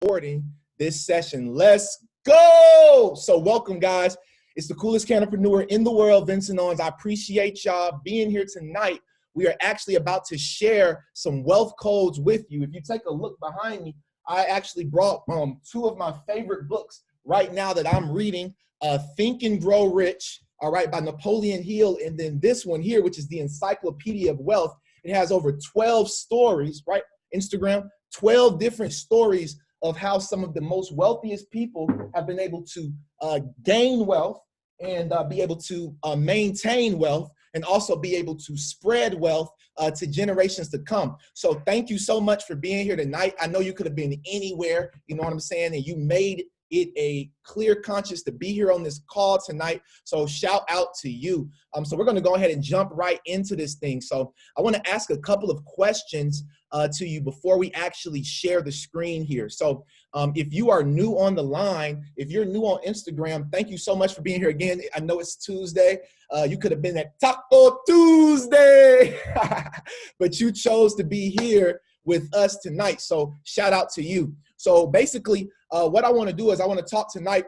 recording this session. Let's go. So welcome, guys. It's the coolest canopreneur in the world, Vincent Owens. I appreciate y'all being here tonight. We are actually about to share some wealth codes with you. If you take a look behind me, I actually brought two of my favorite books right now that I'm reading, Think and Grow Rich, all right, by Napoleon Hill, and then this one here, which is the Encyclopedia of Wealth. It has over 12 stories, right? Instagram, 12 different stories of how some of the most wealthiest people have been able to gain wealth and be able to maintain wealth and also be able to spread wealth to generations to come. So thank you so much for being here tonight. I know you could have been anywhere, you know what I'm saying, and you made it a clear conscience to be here on this call tonight. So shout out to you. So we're going to go ahead and jump right into this thing. So I want to ask a couple of questions to you before we actually share the screen here. So if you are new on the line, if you're new on Instagram, thank you so much for being here again. I know it's Tuesday. You could have been at Taco Tuesday, but you chose to be here with us tonight. So shout out to you. So basically, what I want to do is I want to talk tonight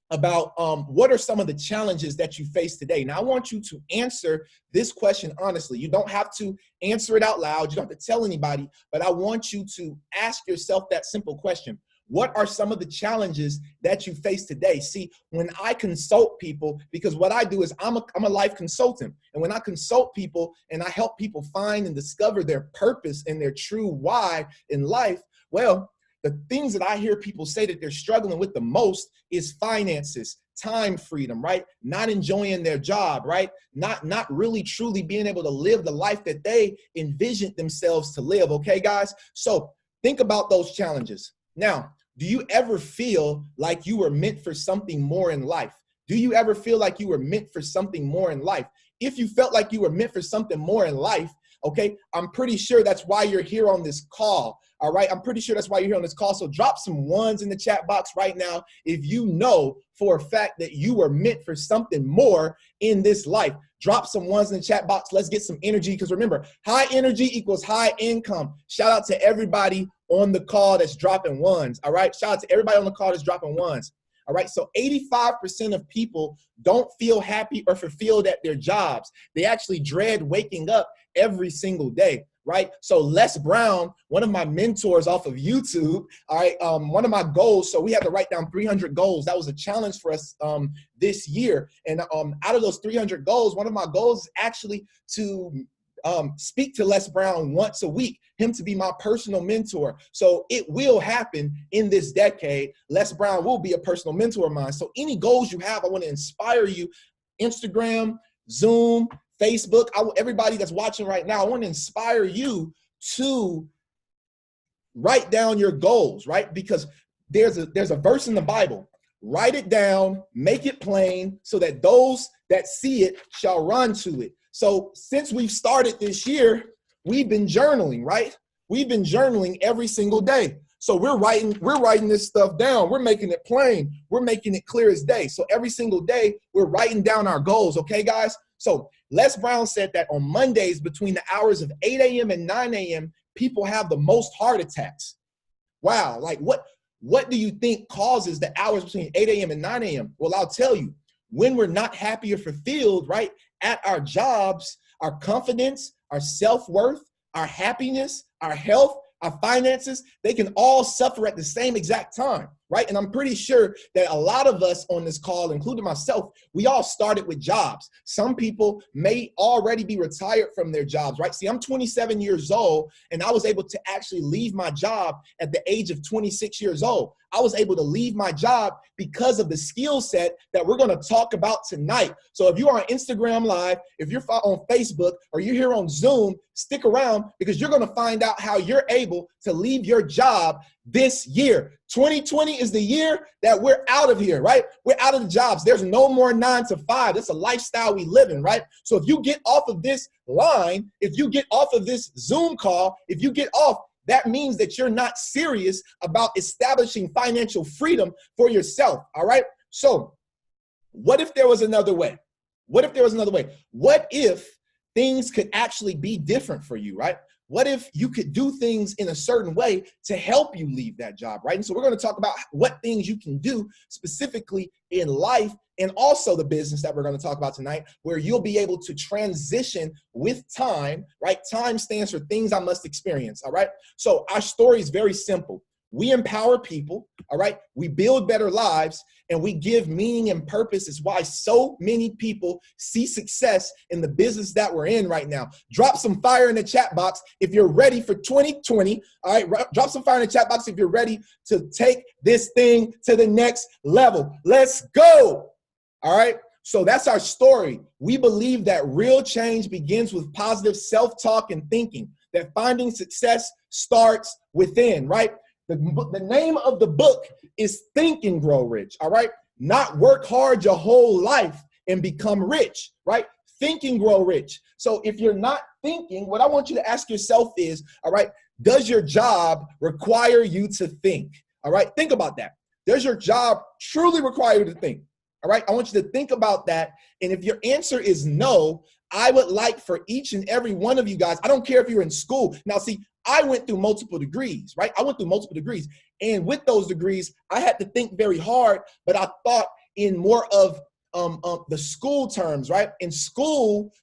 about what are some of the challenges that you face today. Now, I want you to answer this question honestly. You don't have to answer it out loud. You don't have to tell anybody, but I want you to ask yourself that simple question. What are some of the challenges that you face today? See, when I consult people, because what I do is I'm a life consultant. And when I consult people and I help people find and discover their purpose and their true why in life, well, the things that I hear people say that they're struggling with the most is finances, time freedom, right? Not enjoying their job, right? Not really truly being able to live the life that they envisioned themselves to live, okay, guys? So think about those challenges. Now, do you ever feel like you were meant for something more in life? Do you ever feel like you were meant for something more in life? If you felt like you were meant for something more in life, okay, I'm pretty sure that's why you're here on this call, all right? I'm pretty sure that's why you're here on this call. So drop some ones in the chat box right now if you know for a fact that you were meant for something more in this life. Drop some ones in the chat box. Let's get some energy, because remember, high energy equals high income. Shout out to everybody on the call that's dropping ones, all right? Shout out to everybody on the call that's dropping ones. All right, so 85% of people don't feel happy or fulfilled at their jobs. They actually dread waking up every single day, right? So Les Brown, one of my mentors off of YouTube, all right, one of my goals, so we had to write down 300 goals. That was a challenge for us this year. And out of those 300 goals, one of my goals is actually to speak to Les Brown once a week, him to be my personal mentor. So it will happen in this decade. Les Brown will be a personal mentor of mine. So any goals you have, I want to inspire you. Instagram, Zoom, Facebook, everybody that's watching right now, I want to inspire you to write down your goals, right? Because there's a verse in the Bible. Write it down, make it plain, so that those that see it shall run to it. So since we've started this year, we've been journaling, right? We've been journaling every single day. So we're writing this stuff down. We're making it plain. We're making it clear as day. So every single day, we're writing down our goals, okay, guys? So Les Brown said that on Mondays between the hours of 8 a.m. and 9 a.m., people have the most heart attacks. Wow, like what do you think causes the hours between 8 a.m. and 9 a.m.? Well, I'll tell you, when we're not happy or fulfilled, right, at our jobs, our confidence, our self-worth, our happiness, our health, our finances, they can all suffer at the same exact time, right? And I'm pretty sure that a lot of us on this call, including myself, we all started with jobs. Some people may already be retired from their jobs, right? See, I'm 27 years old, and I was able to actually leave my job at the age of 26 years old. I was able to leave my job because of the skill set that we're going to talk about tonight. So if you're on Instagram Live, if you're on Facebook, or you're here on Zoom, stick around, because you're going to find out how you're able to leave your job this year. 2020 is the year that we're out of here, right? We're out of the jobs. There's no more 9 to 5. That's a lifestyle we live in, right? So if you get off of this line, if you get off of this Zoom call, if you get off, that means that you're not serious about establishing financial freedom for yourself, all right? So what if there was another way? What if there was another way? What if things could actually be different for you, right? what if you could do things in a certain way to help you leave that job, right? And so we're going to talk about what things you can do specifically in life and also the business that we're going to talk about tonight, where you'll be able to transition with time, right? Time stands for things I must experience, all right? So our story is very simple. We empower people, all right? We build better lives, and we give meaning and purpose. Is why so many people see success in the business that we're in right now. Drop some fire in the chat box if you're ready for 2020, all right? Drop some fire in the chat box if you're ready to take this thing to the next level. Let's go, all right? So that's our story. We believe that real change begins with positive self-talk and thinking, that finding success starts within, right? The name of the book is Think and Grow Rich, all right? Not work hard your whole life and become rich, right? Think and grow rich. So if you're not thinking, what I want you to ask yourself is, all right, does your job require you to think? All right, think about that. Does your job truly require you to think? All right, I want you to think about that. And if your answer is no, I would like for each and every one of you guys, I don't care if you're in school. Now, see, I went through multiple degrees, right? I went through multiple degrees. And with those degrees, I had to think very hard, but I thought in more of the school terms, right? In school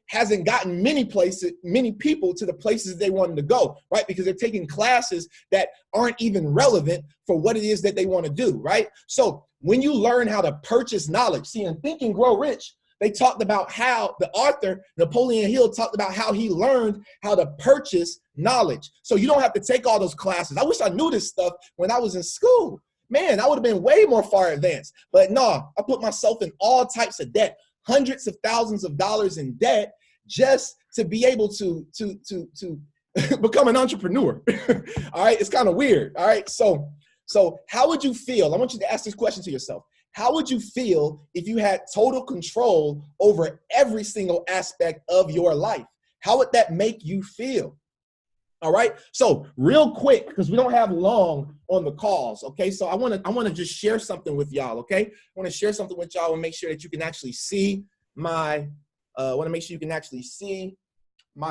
hasn't gotten many people to the places they wanted to go, right? Because they're taking classes that aren't even relevant for what it is that they want to do, right? So when you learn how to purchase knowledge, see, in Think and Grow Rich, they talked about how the author, Napoleon Hill, talked about how he learned how to purchase knowledge. So you don't have to take all those classes. I wish I knew this stuff when I was in school. Man, I would have been way more far advanced. But no, I put myself in all types of debt, hundreds of thousands of dollars in debt, just to be able to become an entrepreneur. All right, it's kind of weird. All right, so how would you feel? I want you to ask this question to yourself. How would you feel if you had total control over every single aspect of your life? How would that make you feel? All right. So real quick, because we don't have long on the calls. Okay. So I want to just share something with y'all. Okay. I want to share something with y'all and make sure that you can actually see my, my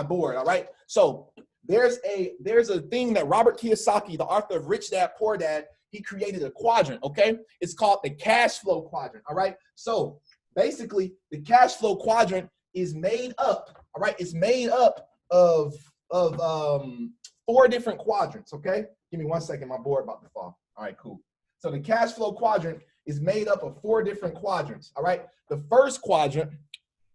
board. All right. So there's a thing that Robert Kiyosaki, the author of Rich Dad, Poor Dad, he created a quadrant, okay? It's called the cash flow quadrant, all right? So basically, the cash flow quadrant is made up, all right? It's made up of 4 different quadrants, okay? Give me 1 second, my board about to fall. All right, cool. So the cash flow quadrant is made up of 4 different quadrants, all right? The first quadrant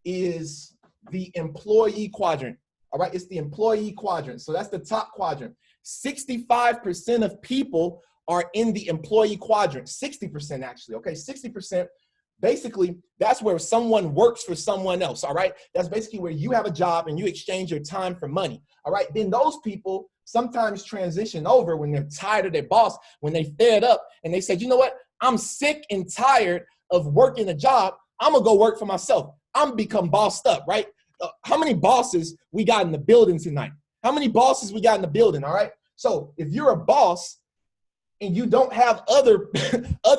is the employee quadrant, all right? It's the employee quadrant. So that's the top quadrant. 65% of people are in the employee quadrant, 60% actually, okay? 60%, basically, that's where someone works for someone else, all right? That's basically where you have a job and you exchange your time for money, all right? Then those people sometimes transition over when they're tired of their boss, when they fed up and they said, you know what? I'm sick and tired of working a job. I'm gonna go work for myself. I'm become bossed up, right? How many bosses we got in the building tonight? How many bosses we got in the building, all right? So if you're a boss, and you don't have other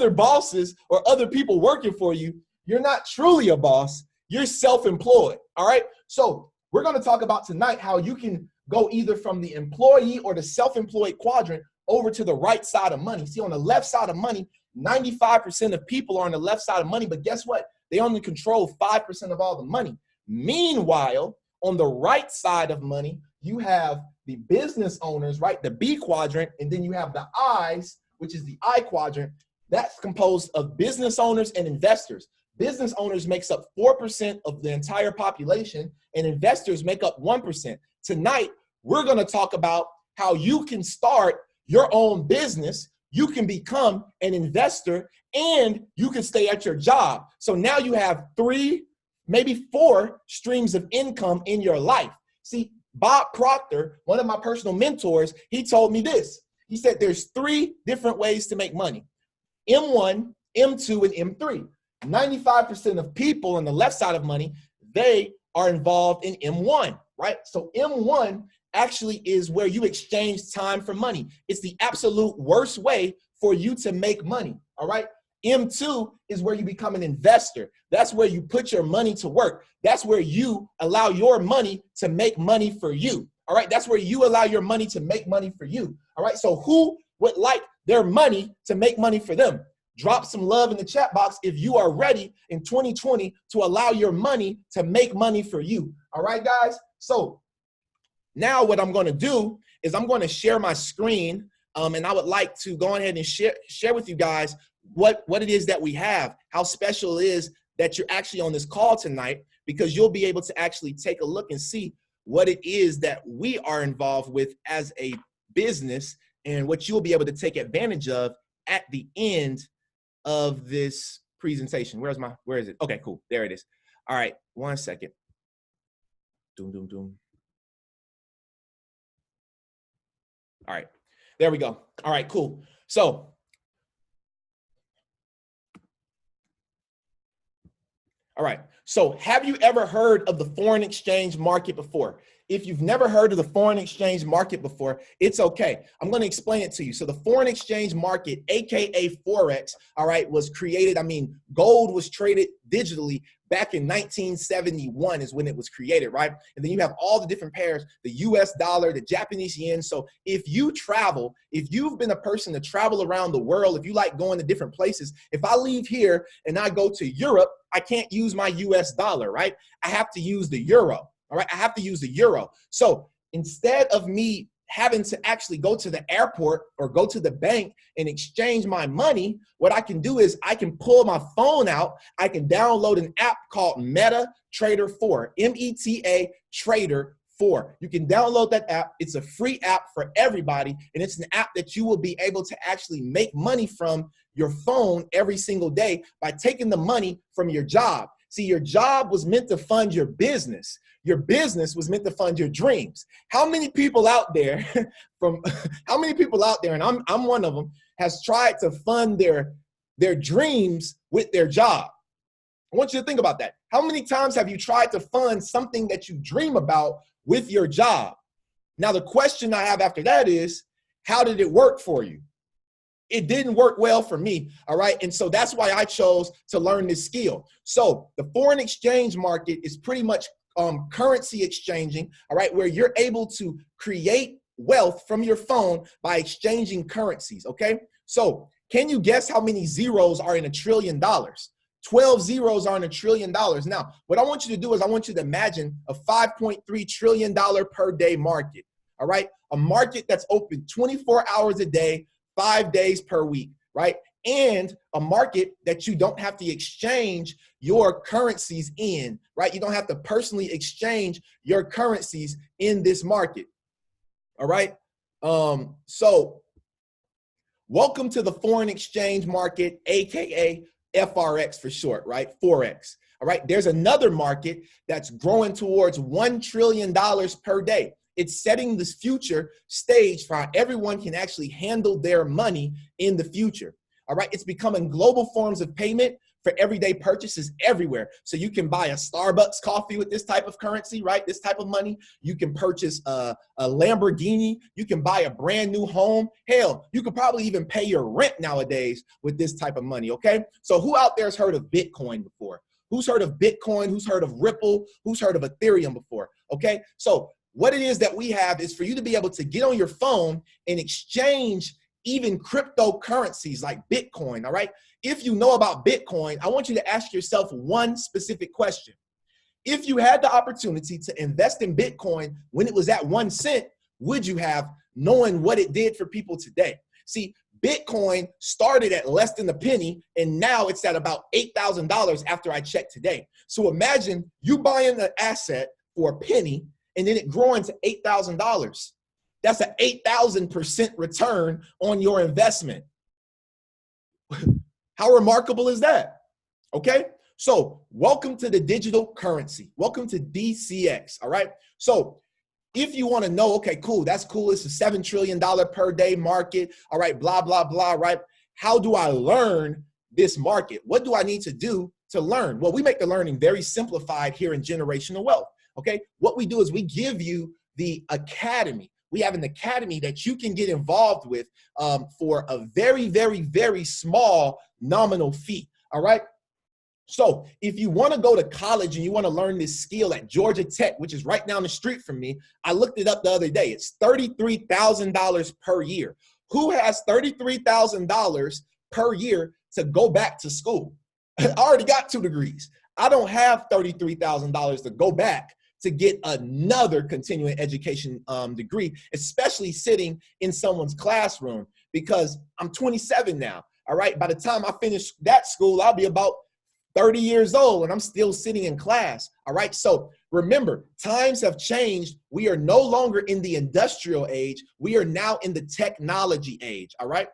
bosses or other people working for you, you're not truly a boss. You're self-employed, all right? So we're going to talk about tonight how you can go either from the employee or the self-employed quadrant over to the right side of money. See, on the left side of money, 95% of people are on the left side of money, but guess what? They only control 5% of all the money. Meanwhile, on the right side of money, you have the business owners, right? The B quadrant, and then you have the I's, which is the I quadrant. That's composed of business owners and investors. Business owners makes up 4% of the entire population, and investors make up 1%. Tonight, we're going to talk about how you can start your own business, you can become an investor, and you can stay at your job. So now you have 3, maybe 4 streams of income in your life. See, Bob Proctor, one of my personal mentors, he told me this. He said there's 3 different ways to make money: M1, M2, and M3. 95% of people on the left side of money, they are involved in M1, right? So M1 actually is where you exchange time for money. It's the absolute worst way for you to make money, all right? M2 is where you become an investor. That's where you put your money to work. That's where you allow your money to make money for you, All right, that's where you allow your money to make money for you. All right, so who would like their money to make money for them? Drop some love in the chat box if you are ready in 2020 to allow your money to make money for you. All right, guys? So now what I'm going to do is I'm going to share my screen, and I would like to go ahead and share with you guys what it is that we have, how special it is that you're actually on this call tonight, because you'll be able to actually take a look and see what it is that we are involved with as a business and what you'll be able to take advantage of at the end of this presentation. Where is it? Okay, cool. There it is. All right, 1 second. Doom, doom, doom. All right, there we go. All right, cool. So, all right. So have you ever heard of the foreign exchange market before? If you've never heard of the foreign exchange market before, it's okay. I'm going to explain it to you. So the foreign exchange market, AKA Forex, all right, was created. I mean, gold was traded digitally back in 1971 is when it was created, right? And then you have all the different pairs, the US dollar, the Japanese yen. So if you travel, if you've been a person to travel around the world, if you like going to different places, if I leave here and I go to Europe, I can't use my US dollar, right? I have to use the euro, all right? I have to use the euro. So instead of me having to actually go to the airport or go to the bank and exchange my money, what I can do is I can pull my phone out. I can download an app called Meta Trader 4, M-E-T-A Trader 4. You can download that app. It's a free app for everybody, and it's an app that you will be able to actually make money from your phone every single day by taking the money from your job. See, your job was meant to fund your business. Your business was meant to fund your dreams. How many people out there and I'm one of them, has tried to fund their dreams with their job? I want you to think about that. How many times have you tried to fund something that you dream about with your job? Now, the question I have after that is, how did it work for you? It didn't work well for me, all right? And so that's why I chose to learn this skill. So the foreign exchange market is pretty much currency exchanging, all right, where you're able to create wealth from your phone by exchanging currencies, okay? So can you guess how many zeros are in $1 trillion? 12 zeros are in $1 trillion. Now, what I want you to do is I want you to imagine a $5.3 trillion per day market, all right? A market that's open 24 hours a day, 5 days per week, right? And a market that you don't have to exchange your currencies in, right? You don't have to personally exchange your currencies in this market, all right? So welcome to the foreign exchange market, AKA FRX for short, right? Forex, all right? There's another market that's growing towards $1 trillion per day. It's setting this future stage for how everyone can actually handle their money in the future. All right, it's becoming global forms of payment for everyday purchases everywhere. So you can buy a Starbucks coffee with this type of currency, right? This type of money. You can purchase a Lamborghini. You can buy a brand new home. Hell, you could probably even pay your rent nowadays with this type of money, okay? So who out there has heard of Bitcoin before? Who's heard of Bitcoin? Who's heard of Ripple? Who's heard of Ethereum before, okay? So what it is that we have is for you to be able to get on your phone and exchange even cryptocurrencies like Bitcoin, all right? If you know about Bitcoin, I want you to ask yourself one specific question. If you had the opportunity to invest in Bitcoin when it was at 1 cent, would you have, knowing what it did for people today? See, Bitcoin started at less than a penny, and now it's at about $8,000 after I checked today. So imagine you buying an asset for a penny, and then it growing to $8,000. That's an 8,000% return on your investment. How remarkable is that? Okay, so welcome to the digital currency. Welcome to DCX, all right? So if you want to know, okay, cool, that's cool. It's a $7 trillion per day market, all right, blah, blah, blah, right? How do I learn this market? What do I need to do to learn? Well, we make the learning very simplified here in Generational Wealth, okay? What we do is we give you the academy. We have an academy that you can get involved with for a very, very, very small nominal fee, all right? So if you want to go to college and you want to learn this skill at Georgia Tech, which is right down the street from me, I looked it up the other day. It's $33,000 per year. Who has $33,000 per year to go back to school? I already got 2 degrees. I don't have $33,000 to go back to get another continuing education degree, especially sitting in someone's classroom, because I'm 27 now. All right. By the time I finish that school, I'll be about 30 years old and I'm still sitting in class. All right. So remember, times have changed. We are no longer in the industrial age. We are now in the technology age. All right.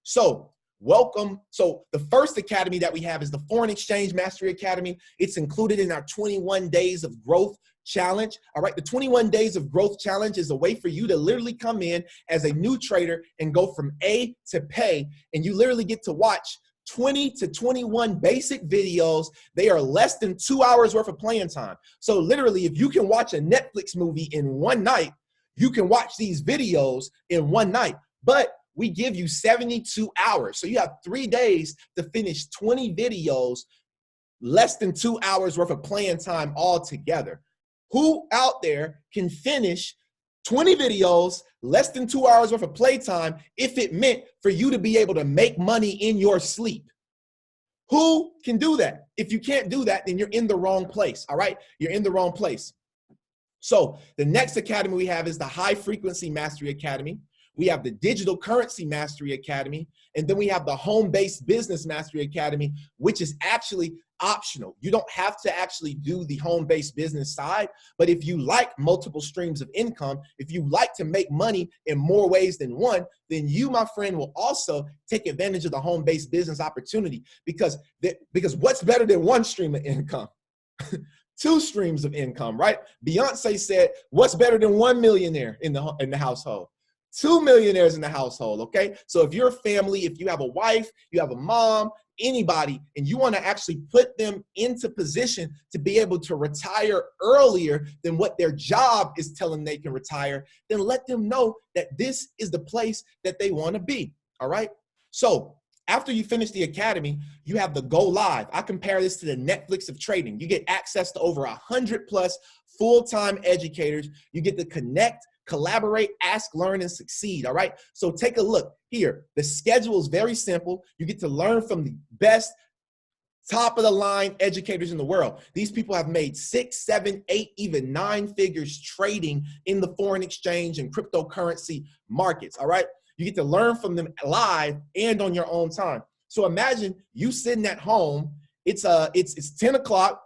So welcome. So the first academy that we have is the Foreign Exchange Mastery Academy. It's included in our 21 Days of Growth Challenge. All right. The 21 Days of Growth Challenge is a way for you to literally come in as a new trader and go from A to pay. And you literally get to watch 20 to 21 basic videos. They are less than 2 hours worth of playing time. So literally, if you can watch a Netflix movie in one night, you can watch these videos in one night. But we give you 72 hours. So you have 3 days to finish 20 videos, less than 2 hours worth of playing time altogether. Who out there can finish 20 videos, less than 2 hours worth of playtime, if it meant for you to be able to make money in your sleep? Who can do that? If you can't do that, then you're in the wrong place, all right? You're in the wrong place. So the next academy we have is the High Frequency Mastery Academy. We have the Digital Currency Mastery Academy, and then we have the Home-Based Business Mastery Academy, which is actually optional. You don't have to actually do the home-based business side, but if you like multiple streams of income, if you like to make money in more ways than one, then you, my friend, will also take advantage of the home-based business opportunity, because what's better than one stream of income? 2 streams of income, right? Beyonce said, what's better than 1 millionaire in the household? 2 millionaires in the household, okay? So if you're a family, if you have a wife, you have a mom, anybody, and you want to actually put them into position to be able to retire earlier than what their job is telling them they can retire, then let them know that this is the place that they want to be, all right? So after you finish the academy, you have the Go Live. I compare this to the Netflix of trading. You get access to over 100+ full-time educators. You get to connect, collaborate, ask, learn, and succeed, all right? So take a look here. The schedule is very simple. You get to learn from the best, top-of-the-line educators in the world. These people have made 6, 7, 8, even 9 figures trading in the foreign exchange and cryptocurrency markets, all right? You get to learn from them live and on your own time. So imagine you sitting at home. It's 10 o'clock.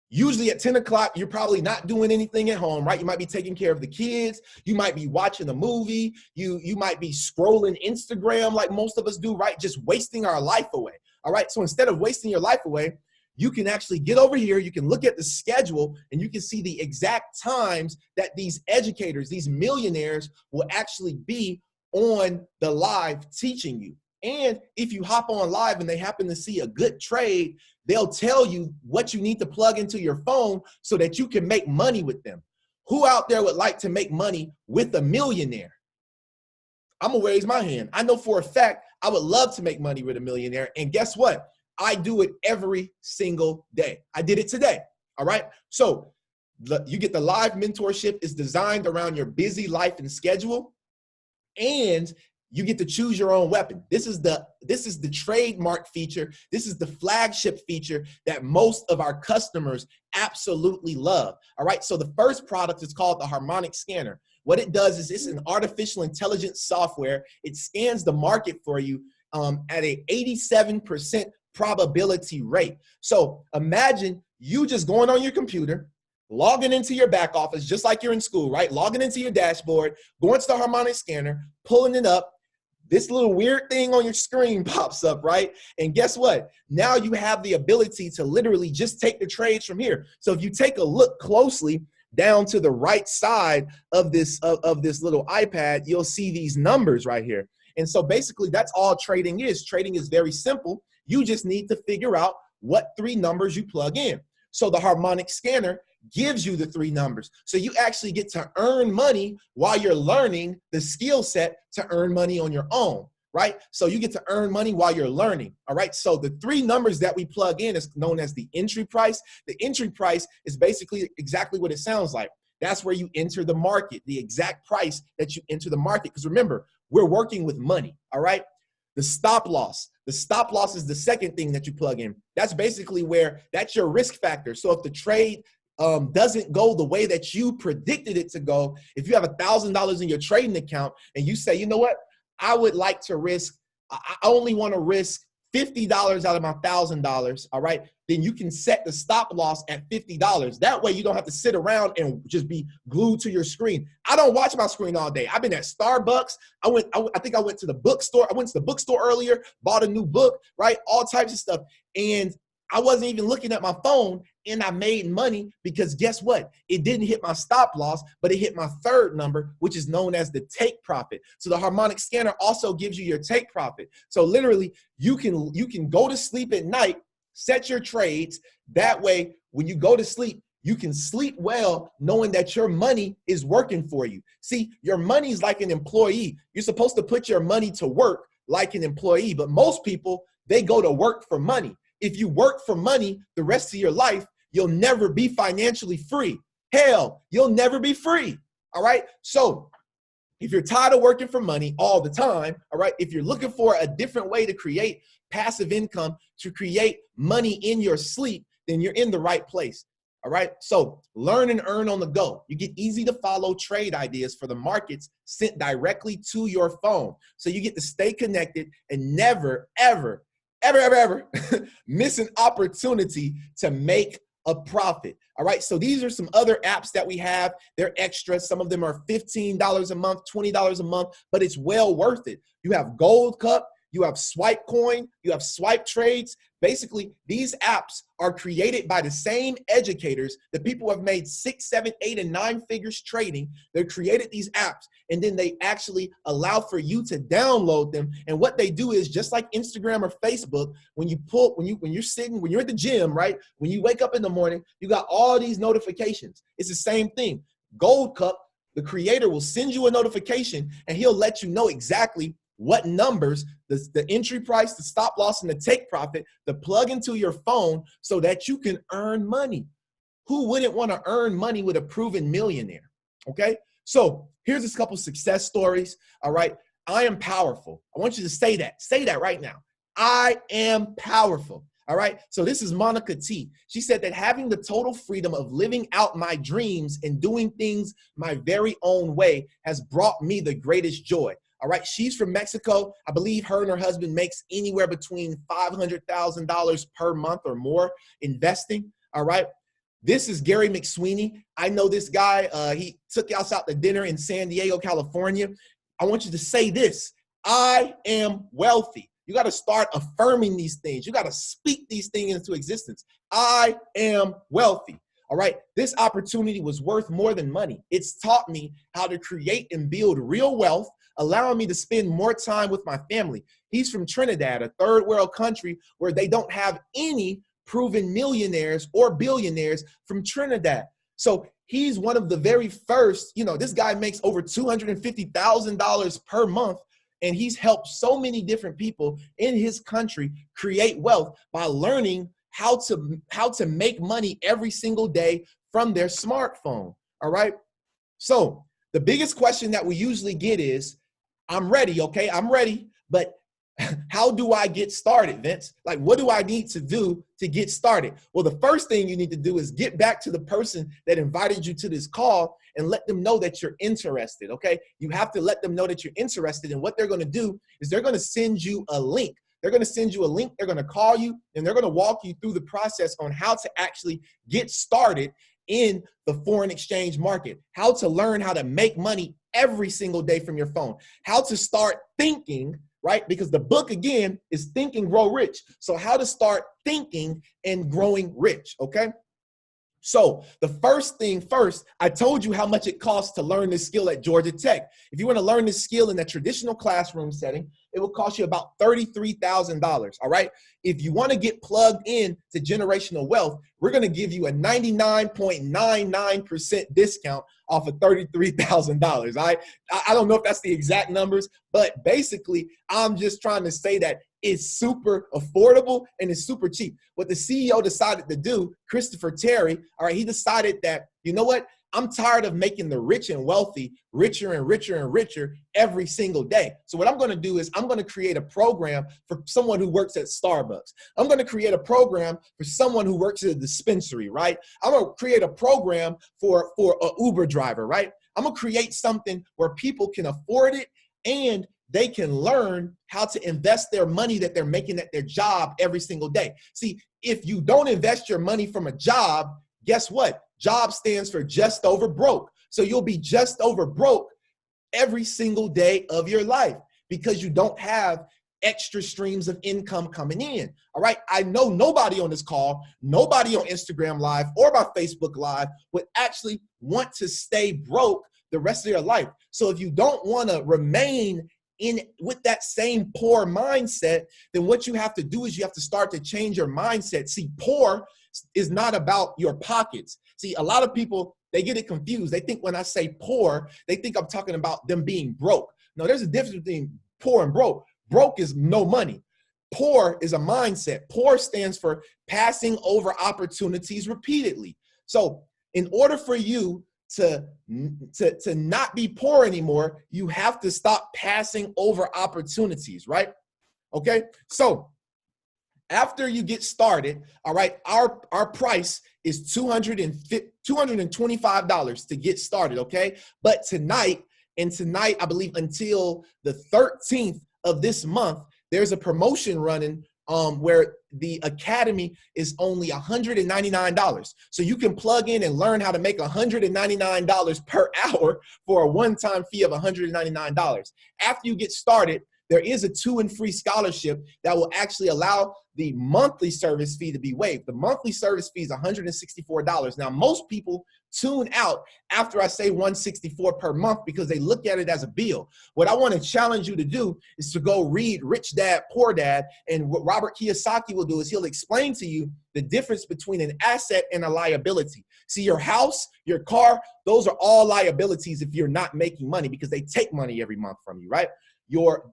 Usually at 10 o'clock, you're probably not doing anything at home, right? You might be taking care of the kids. You might be watching a movie. You might be scrolling Instagram like most of us do, right? Just wasting our life away, all right? So instead of wasting your life away, you can actually get over here. You can look at the schedule and you can see the exact times that these educators, these millionaires will actually be on the live teaching you. And if you hop on live and they happen to see a good trade, they'll tell you what you need to plug into your phone so that you can make money with them. Who out there would like to make money with a millionaire? I'm gonna raise my hand. I know for a fact I would love to make money with a millionaire. And guess what? I do it every single day. I did it today, all right? So you get the live mentorship. Is designed around your busy life and schedule, and you get to choose your own weapon. This is the trademark feature. This is the flagship feature that most of our customers absolutely love. All right. So the first product is called the Harmonic Scanner. What it does is it's an artificial intelligence software. It scans the market for you at a 87% probability rate. So imagine you just going on your computer, logging into your back office, just like you're in school, right? Logging into your dashboard, going to the Harmonic Scanner, pulling it up. This little weird thing on your screen pops up, right? And guess what? Now you have the ability to literally just take the trades from here. So if you take a look closely down to the right side of this little iPad, you'll see these numbers right here. And so basically that's all trading is. Trading is very simple. You just need to figure out what 3 numbers you plug in. So the Harmonic Scanner gives you the 3 numbers. So you actually get to earn money while you're learning the skill set to earn money on your own, right? So you get to earn money while you're learning, all right? So the three numbers that we plug in is known as the entry price. The entry price is basically exactly what it sounds like. That's where you enter the market, the exact price that you enter the market. Because remember, we're working with money, all right? The stop loss. The stop loss is the second thing that you plug in. That's basically where that's your risk factor. So if the trade doesn't go the way that you predicted it to go, if you have $1,000 in your trading account and you say, you know what, I would like to risk, I only want to risk $50 out of my $1,000, all right, then you can set the stop loss at $50. That way you don't have to sit around and just be glued to your screen. I don't watch my screen all day. I've been at Starbucks. I think I went to the bookstore. I went to the bookstore earlier, bought a new book, right? All types of stuff. And I wasn't even looking at my phone, and I made money because guess what? It didn't hit my stop loss, but it hit my third number, which is known as the take profit. So the harmonic scanner also gives you your take profit. So literally, you can go to sleep at night, set your trades. That way, when you go to sleep, you can sleep well knowing that your money is working for you. See, your money is like an employee. You're supposed to put your money to work like an employee, but most people, they go to work for money. If you work for money the rest of your life, you'll never be financially free. Hell, you'll never be free. All right. So if you're tired of working for money all the time, all right, if you're looking for a different way to create passive income, to create money in your sleep, then you're in the right place. All right. So learn and earn on the go. You get easy to follow trade ideas for the markets sent directly to your phone. So you get to stay connected and never, ever miss an opportunity to make a profit. All right. So these are some other apps that we have. They're extra. Some of them are $15 a month, $20 a month, but it's well worth it. You have Gold Cup, you have Swipe Coin, you have Swipe Trades. Basically, these apps are created by the same educators, the people who have made 6, 7, 8, and 9 figures trading. They created these apps, and then they actually allow for you to download them. And what they do is just like Instagram or Facebook, when you're at the gym, right? When you wake up in the morning, you got all these notifications. It's the same thing. Gold Cup, the creator will send you a notification, and he'll let you know exactly what numbers, the entry price, the stop loss, and the take profit to plug into your phone so that you can earn money. Who wouldn't want to earn money with a proven millionaire? Okay, so here's a couple success stories. All right, I am powerful. I want you to say that right now. I am powerful. All right, so this is Monica T. She said that having the total freedom of living out my dreams and doing things my very own way has brought me the greatest joy. All right, she's from Mexico. I believe her and her husband makes anywhere between $500,000 per month or more investing. All right, this is Gary McSweeney. I know this guy. He took us out to dinner in San Diego, California. I want you to say this: I am wealthy. You got to start affirming these things. You got to speak these things into existence. I am wealthy. All right, this opportunity was worth more than money. It's taught me how to create and build real wealth, allowing me to spend more time with my family. He's from Trinidad, a third world country where they don't have any proven millionaires or billionaires from Trinidad. So he's one of the very first, this guy makes over $250,000 per month, and he's helped so many different people in his country create wealth by learning how to make money every single day from their smartphone. All right. So the biggest question that we usually get is, I'm ready. Okay. I'm ready. But how do I get started, Vince? Like, what do I need to do to get started? Well, the first thing you need to do is get back to the person that invited you to this call and let them know that you're interested. Okay. You have to let them know that you're interested. And what they're going to do is they're going to send you a link. They're going to send you a link. They're going to call you, and they're going to walk you through the process on how to actually get started in the foreign exchange market, how to learn how to make money every single day from your phone, how to start thinking, right? Because the book, again, is Think and Grow Rich. So how to start thinking and growing rich, okay? So the first thing first, I told you how much it costs to learn this skill at Georgia Tech. If you want to learn this skill in a traditional classroom setting, it will cost you about $33,000, all right? If you want to get plugged in to generational wealth, we're going to give you a 99.99% discount off of $33,000. I don't know if that's the exact numbers, but basically I'm just trying to say that it's super affordable and it's super cheap. What the CEO decided to do, Christopher Terry, all right, he decided that, you know what? I'm tired of making the rich and wealthy richer and richer and richer every single day. So what I'm going to do is I'm going to create a program for someone who works at Starbucks. I'm going to create a program for someone who works at a dispensary, right? I'm going to create a program for an Uber driver, right? I'm going to create something where people can afford it and they can learn how to invest their money that they're making at their job every single day. See, if you don't invest your money from a job, guess what? Job stands for just over broke. So you'll be just over broke every single day of your life because you don't have extra streams of income coming in. All right. I know nobody on this call, nobody on Instagram Live or my Facebook Live would actually want to stay broke the rest of your life. So if you don't want to remain with that same poor mindset, then what you have to do is you have to start to change your mindset. See, poor is not about your pockets. See, a lot of people, they get it confused. They think when I say poor, they think I'm talking about them being broke. No, there's a difference between poor and broke. Broke is no money. Poor is a mindset. Poor stands for passing over opportunities repeatedly. So in order for you to not be poor anymore, you have to stop passing over opportunities, right? Okay, so after you get started, all right, our price is $225 to get started, okay? But tonight, I believe until the 13th of this month, there's a promotion running where the academy is only $199. So you can plug in and learn how to make $199 per hour for a one-time fee of $199. After you get started, there is a 2 and free scholarship that will actually allow the monthly service fee to be waived. The monthly service fee is $164. Now, most people tune out after I say $164 per month because they look at it as a bill. What I want to challenge you to do is to go read Rich Dad, Poor Dad, and what Robert Kiyosaki will do is he'll explain to you the difference between an asset and a liability. See, your house, your car, those are all liabilities if you're not making money because they take money every month from you, right?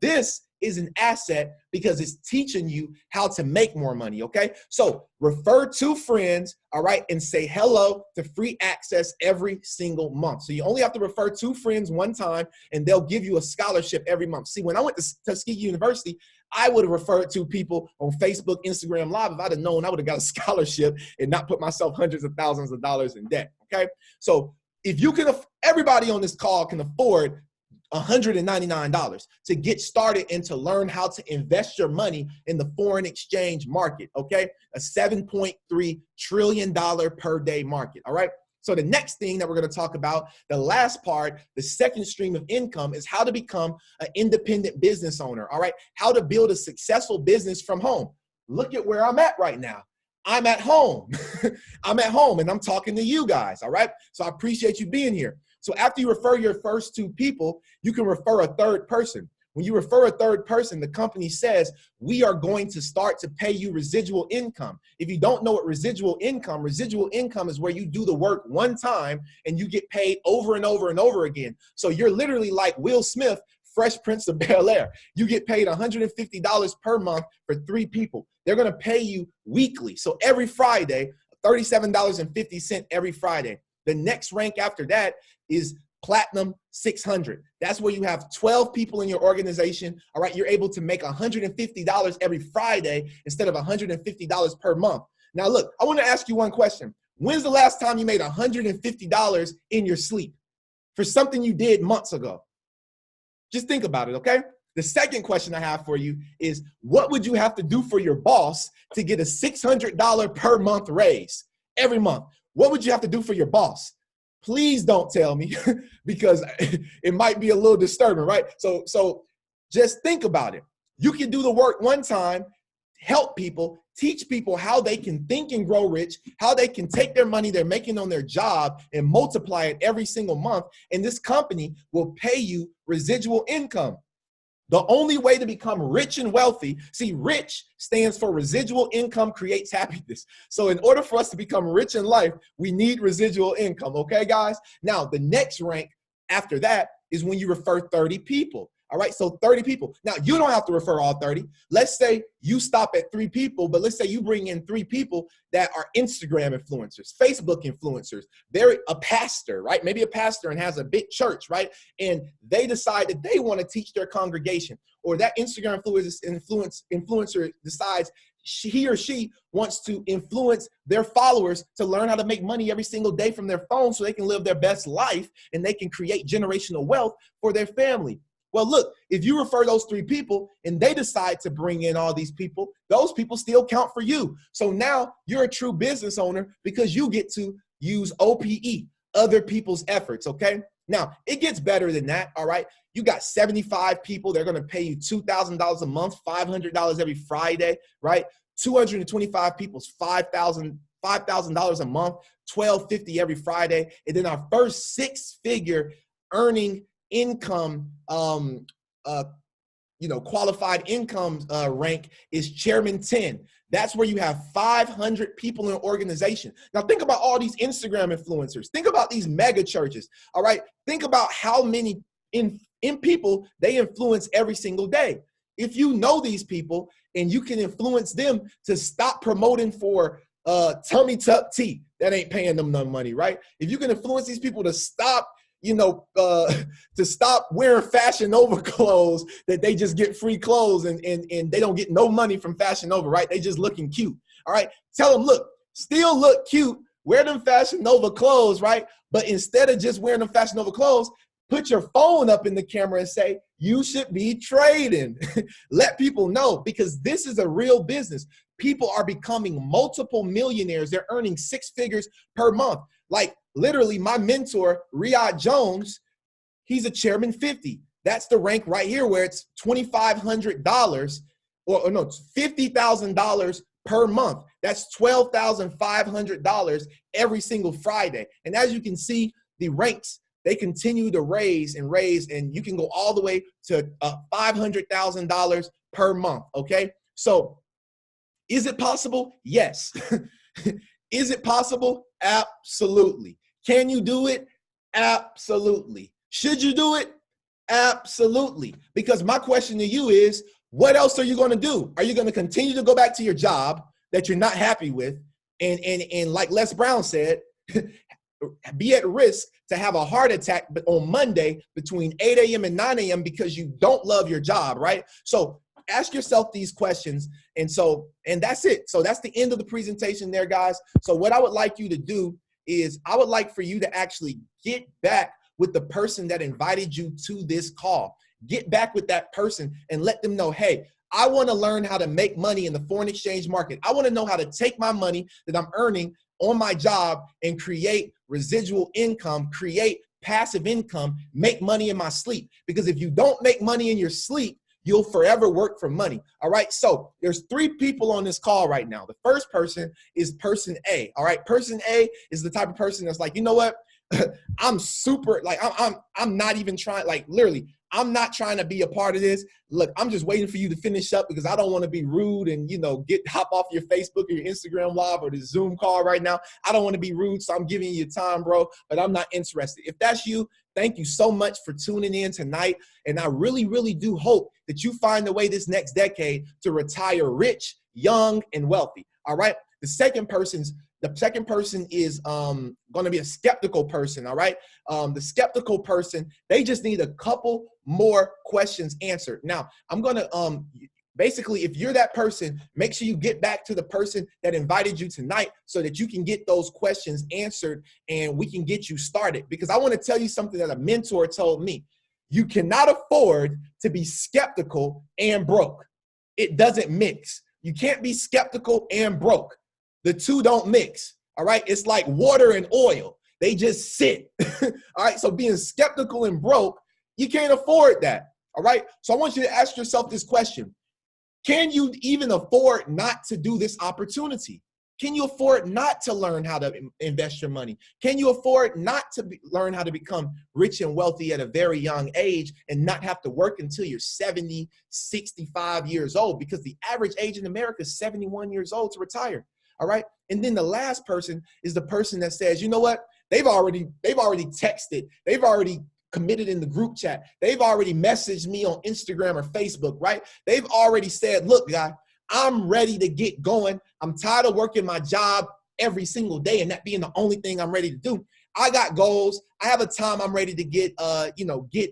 This is an asset because it's teaching you how to make more money, okay? So refer 2 friends, all right, and say hello to free access every single month. So you only have to refer 2 friends one time and they'll give you a scholarship every month. See, when I went to Tuskegee University, I would have referred to people on Facebook, Instagram Live. If I'd have known, I would have got a scholarship and not put myself hundreds of thousands of dollars in debt, okay? So if you can, everybody on this call can afford $199 to get started and to learn how to invest your money in the foreign exchange market, okay? A $7.3 trillion per day market, all right? So the next thing that we're going to talk about, the last part, the second stream of income is how to become an independent business owner, all right? How to build a successful business from home. Look at where I'm at right now. I'm at home. I'm at home and I'm talking to you guys, all right? So I appreciate you being here. So after you refer your first 2 people, you can refer a 3rd person. When you refer a 3rd person, the company says, we are going to start to pay you residual income. If you don't know what residual income is where you do the work one time and you get paid over and over and over again. So you're literally like Will Smith, Fresh Prince of Bel-Air. You get paid $150 per month for 3 people. They're going to pay you weekly. So every Friday, $37.50 every Friday. The next rank after that is Platinum 600. That's where you have 12 people in your organization. All right, you're able to make $150 every Friday instead of $150 per month. Now, look, I want to ask you one question. When's the last time you made $150 in your sleep for something you did months ago? Just think about it, okay? The second question I have for you is, what would you have to do for your boss to get a $600 per month raise every month? What would you have to do for your boss? Please don't tell me because it might be a little disturbing, right? So just think about it. You can do the work one time, help people, teach people how they can think and grow rich, how they can take their money they're making on their job and multiply it every single month. And this company will pay you residual income. The only way to become rich and wealthy, see, rich stands for residual income creates happiness. So in order for us to become rich in life, we need residual income, okay, guys? Now, the next rank after that is when you refer 30 people. All right, so 30 people. Now, you don't have to refer all 30. Let's say you stop at 3 people, but let's say you bring in 3 people that are Instagram influencers, Facebook influencers. They're a pastor, right? Maybe a pastor and has a big church, right? And they decide that they want to teach their congregation, or that Instagram influencer decides he or she wants to influence their followers to learn how to make money every single day from their phone so they can live their best life and they can create generational wealth for their family. Well, look, if you refer those 3 people and they decide to bring in all these people, those people still count for you. So now you're a true business owner because you get to use OPE, other people's efforts, okay? Now, it gets better than that, all right? You got 75 people. They're going to pay you $2,000 a month, $500 every Friday, right? 225 people's $5,000 a month, $1,250 every Friday. And then our first 6-figure earning income, qualified income rank is Chairman 10. That's where you have 500 people in an organization. Now think about all these Instagram influencers. Think about these mega churches, all right? Think about how many in people they influence every single day. If you know these people and you can influence them to stop promoting for tummy tuck tea, that ain't paying them no money, right? If you can influence these people to stop to stop wearing Fashion Nova clothes, that they just get free clothes and they don't get no money from Fashion Nova, right? They just looking cute, all right? Tell them, look, still look cute, wear them Fashion Nova clothes, right? But instead of just wearing them Fashion Nova clothes, put your phone up in the camera and say, you should be trading. Let people know, because this is a real business. People are becoming multiple millionaires. They're earning 6 figures per month. Like literally my mentor, Riyad Jones, he's a Chairman 50. That's the rank right here where it's $2,500 or no, $50,000 per month. That's $12,500 every single Friday. And as you can see, the ranks, they continue to raise, and you can go all the way to $500,000 per month, okay? So is it possible? Yes. Is it possible? Absolutely. Can you do it? Absolutely. Should you do it? Absolutely. Because my question to you is, what else are you going to do? Are you going to continue to go back to your job that you're not happy with? And like Les Brown said, be at risk to have a heart attack but on Monday between 8 a.m. and 9 a.m. because you don't love your job, right? So ask yourself these questions. And that's it. So that's the end of the presentation there, guys. So what I would like you to do is I would like for you to actually get back with the person that invited you to this call. Get back with that person and let them know, hey, I want to learn how to make money in the foreign exchange market. I want to know how to take my money that I'm earning on my job and create residual income, create passive income, make money in my sleep. Because if you don't make money in your sleep, you'll forever work for money. All right. So there's 3 people on this call right now. The first person is person A. All right. Person A is the type of person that's like, you know what? I'm super, like, I'm not even trying, like, literally, I'm not trying to be a part of this. Look, I'm just waiting for you to finish up because I don't want to be rude and, hop off your Facebook or your Instagram live or the Zoom call right now. I don't want to be rude, so I'm giving you time, bro, but I'm not interested. If that's you, thank you so much for tuning in tonight. And I really, really do hope that you find a way this next decade to retire rich, young, and wealthy. All right. The second person is going to be a skeptical person. All right. The skeptical person, they just need a couple more questions answered. Now, I'm going to basically, if you're that person, make sure you get back to the person that invited you tonight so that you can get those questions answered and we can get you started. Because I want to tell you something that a mentor told me. You cannot afford to be skeptical and broke. It doesn't mix. You can't be skeptical and broke. The two don't mix. All right. It's like water and oil. They just sit. All right. So being skeptical and broke, you can't afford that. All right. So I want you to ask yourself this question. Can you even afford not to do this opportunity? Can you afford not to learn how to invest your money? Can you afford not to learn how to become rich and wealthy at a very young age and not have to work until you're 70, 65 years old? Because the average age in America is 71 years old to retire. All right. And then the last person is the person that says, you know what? They've already texted. They've already committed in the group chat. They've already messaged me on Instagram or Facebook, right? They've already said, look, guy, I'm ready to get going. I'm tired of working my job every single day and that being the only thing I'm ready to do. I got goals. I have a time I'm ready to get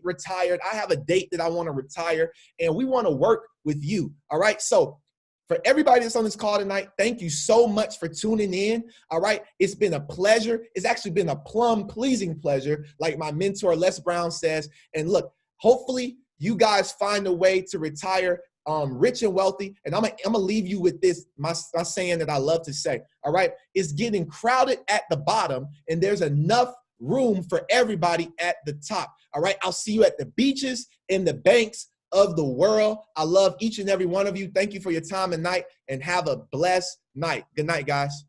retired. I have a date that I want to retire, and we want to work with you. All right. So for everybody that's on this call tonight, thank you so much for tuning in. All right. It's been a pleasure. It's actually been a plum-pleasing pleasure, like my mentor, Les Brown, says. And look, hopefully you guys find a way to retire rich and wealthy. And I'm gonna leave you with this, my saying that I love to say. All right. It's getting crowded at the bottom, and there's enough room for everybody at the top. All right. I'll see you at the beaches and the banks of the world. I love each and every one of you. Thank you for your time tonight, and have a blessed night. Good night, guys.